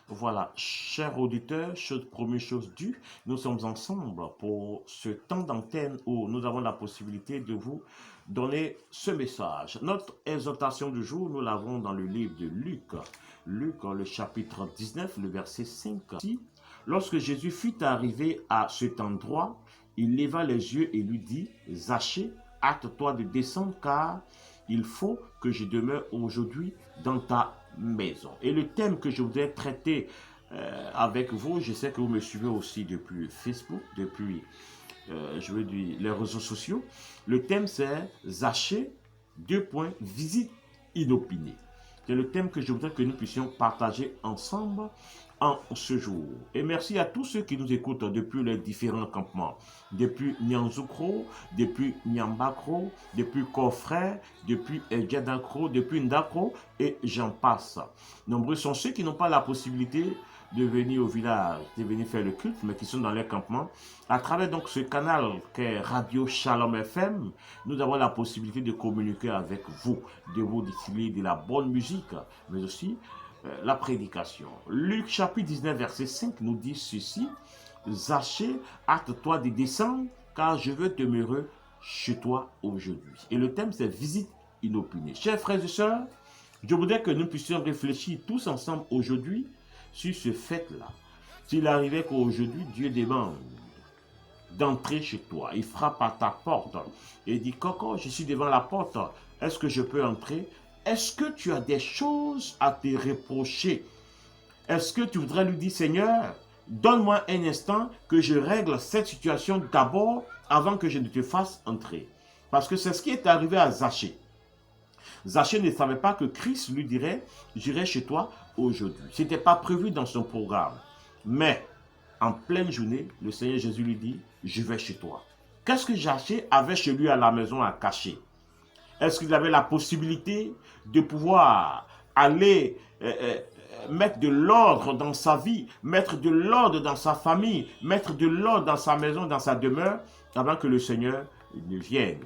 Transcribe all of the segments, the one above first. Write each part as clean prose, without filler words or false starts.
Voilà, chers auditeurs, chose promise, chose due, nous sommes ensemble pour ce temps d'antenne où nous avons la possibilité de vous donner ce message. Notre exhortation du jour, nous l'avons dans le livre de Luc. Luc, le chapitre 19, le verset 5. Lorsque Jésus fut arrivé à cet endroit, il leva les yeux et lui dit, Zachée, hâte-toi de descendre car il faut que je demeure aujourd'hui dans ta maison. Et le thème que je voudrais traiter avec vous, je sais que vous me suivez aussi depuis Facebook, depuis je veux dire, les réseaux sociaux. Le thème c'est Zachée, visite inopinée. C'est le thème que je voudrais que nous puissions partager ensemble en ce jour. Et merci à tous ceux qui nous écoutent depuis les différents campements. Depuis Nyanzoukro, depuis Nyambakro, depuis Kofré, depuis Djadakro, depuis Ndakro, et j'en passe. Nombreux sont ceux qui n'ont pas la possibilité de venir au village, de venir faire le culte, mais qui sont dans les campements. À travers donc ce canal qu'est Radio Shalom FM, nous avons la possibilité de communiquer avec vous, de vous distiller de la bonne musique, mais aussi la prédication. Luc chapitre 19 verset 5 nous dit ceci, Zachée, hâte-toi de descendre, car je veux demeurer chez toi aujourd'hui. Et le thème c'est visite inopinée. Chers frères et sœurs, je voudrais que nous puissions réfléchir tous ensemble aujourd'hui sur ce fait-là. S'il arrivait qu'aujourd'hui Dieu demande d'entrer chez toi, il frappe à ta porte et dit, Coco, je suis devant la porte, est-ce que je peux entrer? Est-ce que tu as des choses à te reprocher? Est-ce que tu voudrais lui dire, Seigneur, donne-moi un instant que je règle cette situation d'abord avant que je ne te fasse entrer? Parce que c'est ce qui est arrivé à Zachée. Zachée ne savait pas que Christ lui dirait, j'irai chez toi aujourd'hui. Ce n'était pas prévu dans son programme. Mais en pleine journée, le Seigneur Jésus lui dit, je vais chez toi. Qu'est-ce que Zachée avait chez lui à la maison à cacher? Est-ce qu'il avait la possibilité de pouvoir aller mettre de l'ordre dans sa vie, mettre de l'ordre dans sa famille, mettre de l'ordre dans sa maison, dans sa demeure, avant que le Seigneur ne vienne?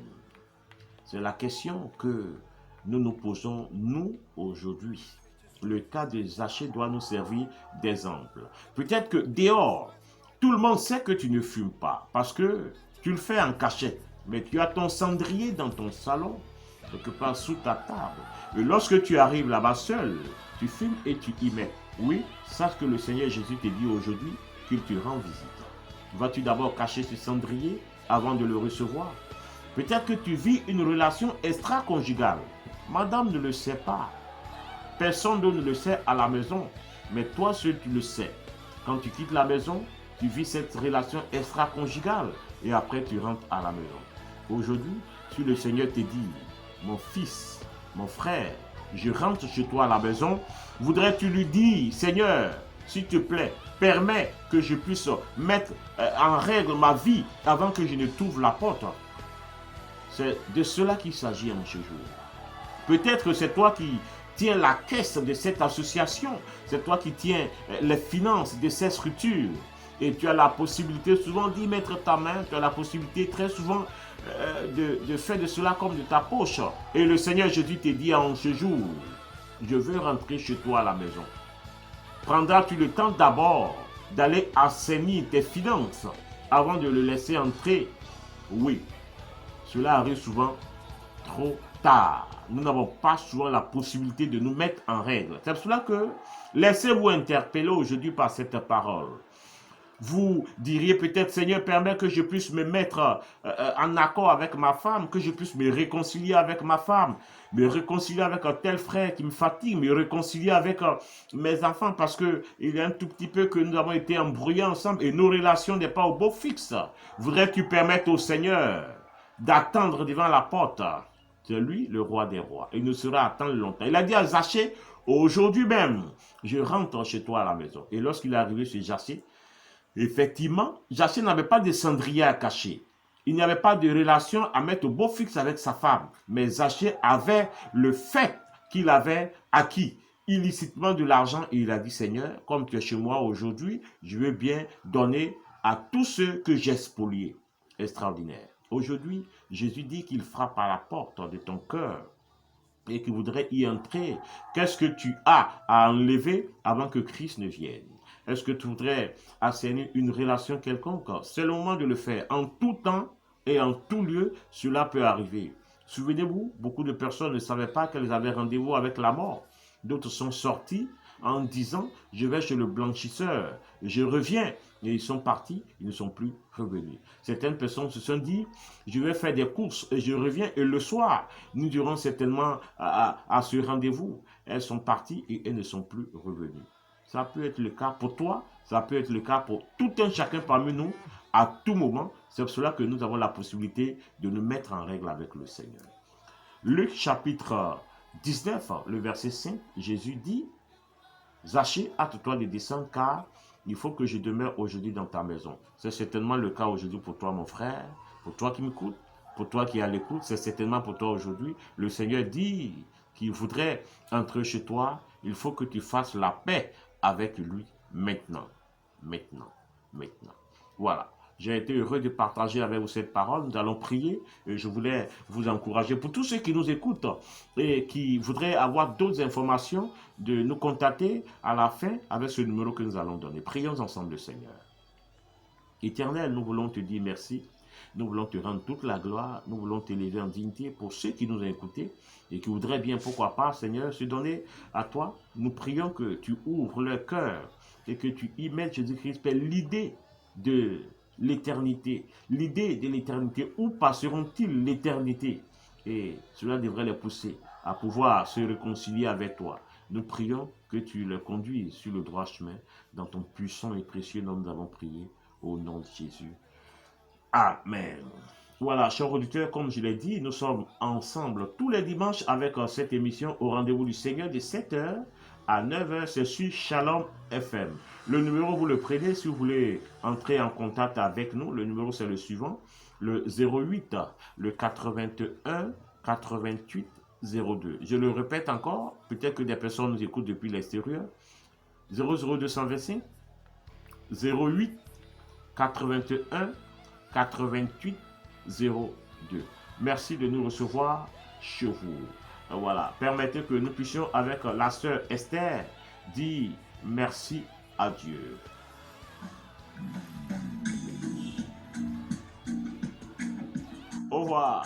C'est la question que nous nous posons, nous, aujourd'hui. Le cas de Zachée doit nous servir d'exemple. Peut-être que dehors, tout le monde sait que tu ne fumes pas, parce que tu le fais en cachette. Mais tu as ton cendrier dans ton salon, quelque part sous ta table. Et lorsque tu arrives là-bas seul, tu fumes et tu y mets. Oui, sache que le Seigneur Jésus te dit aujourd'hui qu'il te rend visite. Vas-tu d'abord cacher ce cendrier avant de le recevoir? Peut-être que tu vis une relation extra-conjugale. Madame ne le sait pas. Personne d'autre ne le sait à la maison. Mais toi seul, tu le sais. Quand tu quittes la maison, tu vis cette relation extra-conjugale. Et après, tu rentres à la maison. Aujourd'hui, si le Seigneur te dit, mon fils, mon frère, je rentre chez toi à la maison, voudrais-tu lui dire, Seigneur, s'il te plaît, permets que je puisse mettre en règle ma vie avant que je ne t'ouvre la porte? C'est de cela qu'il s'agit en ce jour. Peut-être que c'est toi qui tiens la caisse de cette association, c'est toi qui tiens les finances de cette structure. Et tu as la possibilité souvent d'y mettre ta main, tu as la possibilité très souvent de faire de cela comme de ta poche. Et le Seigneur Jésus te dit en ce jour, je veux rentrer chez toi à la maison. Prendras-tu le temps d'abord d'aller assainir tes finances avant de le laisser entrer? Oui, cela arrive souvent trop tard. Nous n'avons pas souvent la possibilité de nous mettre en règle. C'est pour cela que laissez-vous interpeller aujourd'hui par cette parole. Vous diriez peut-être, Seigneur, permets que je puisse me mettre en accord avec ma femme, que je puisse me réconcilier avec ma femme, me réconcilier avec un tel frère qui me fatigue, me réconcilier avec mes enfants, parce qu'il y a un tout petit peu que nous avons été embrouillés ensemble et nos relations n'est pas au beau fixe. Voudrais-tu permettre au Seigneur d'attendre devant la porte? C'est lui le roi des rois. Il ne sera attendre longtemps. Il a dit à Zachée, aujourd'hui même, je rentre chez toi à la maison. Et lorsqu'il est arrivé chez Zachée, effectivement, Zachée n'avait pas de cendrier à cacher. Il n'y avait pas de relation à mettre au beau fixe avec sa femme. Mais Zachée avait le fait qu'il avait acquis illicitement de l'argent et il a dit, Seigneur, comme tu es chez moi aujourd'hui, je veux bien donner à tous ceux que j'ai spoliés. Extraordinaire. Aujourd'hui, Jésus dit qu'il frappe à la porte de ton cœur. et qui voudraient y entrer, qu'est-ce que tu as à enlever avant que Christ ne vienne? Est-ce que tu voudrais assainir une relation quelconque? C'est le moment de le faire. En tout temps et en tout lieu, cela peut arriver. Souvenez-vous, beaucoup de personnes ne savaient pas qu'elles avaient rendez-vous avec la mort. D'autres sont sortis en disant, je vais chez le blanchisseur, je reviens. Et ils sont partis, ils ne sont plus revenus. Certaines personnes se sont dit, je vais faire des courses et je reviens. Et le soir, nous irons certainement à ce rendez-vous. Elles sont parties et elles ne sont plus revenues. Ça peut être le cas pour toi, ça peut être le cas pour tout un chacun parmi nous, à tout moment. C'est pour cela que nous avons la possibilité de nous mettre en règle avec le Seigneur. Luc chapitre 19, le verset 5, Jésus dit, Zachée, hâte-toi de descendre car il faut que je demeure aujourd'hui dans ta maison. C'est certainement le cas aujourd'hui pour toi, mon frère, pour toi qui m'écoutes, pour toi qui es à l'écoute, c'est certainement pour toi aujourd'hui. Le Seigneur dit qu'il voudrait entrer chez toi, il faut que tu fasses la paix avec lui maintenant, maintenant, maintenant. Voilà. J'ai été heureux de partager avec vous cette parole. Nous allons prier et je voulais vous encourager. Pour tous ceux qui nous écoutent et qui voudraient avoir d'autres informations, de nous contacter à la fin avec ce numéro que nous allons donner. Prions ensemble le Seigneur. Éternel, nous voulons te dire merci. Nous voulons te rendre toute la gloire. Nous voulons t'élever en dignité pour ceux qui nous ont écoutés et qui voudraient bien, pourquoi pas, Seigneur, se donner à toi. Nous prions que tu ouvres leur cœur et que tu y mettes, Jésus-Christ, l'idée de l'éternité. L'idée de l'éternité. Où passeront-ils l'éternité? Et cela devrait les pousser à pouvoir se réconcilier avec toi. Nous prions que tu les conduises sur le droit chemin. Dans ton puissant et précieux nom, nous avons prié. Au nom de Jésus. Amen. Voilà, chers auditeurs, comme je l'ai dit, nous sommes ensemble tous les dimanches avec cette émission au rendez-vous du Seigneur de 7h à 9h. C'est sur Shalom FM. Le numéro, vous le prenez si vous voulez entrer en contact avec nous. Le numéro, c'est le suivant. Le 08, le 81, 88, 02. Je le répète encore. Peut-être que des personnes nous écoutent depuis l'extérieur. 00225, 08, 81, 88, 02. Merci de nous recevoir chez vous. Voilà. Permettez que nous puissions, avec la sœur Esther, dire merci à Dieu. Au revoir.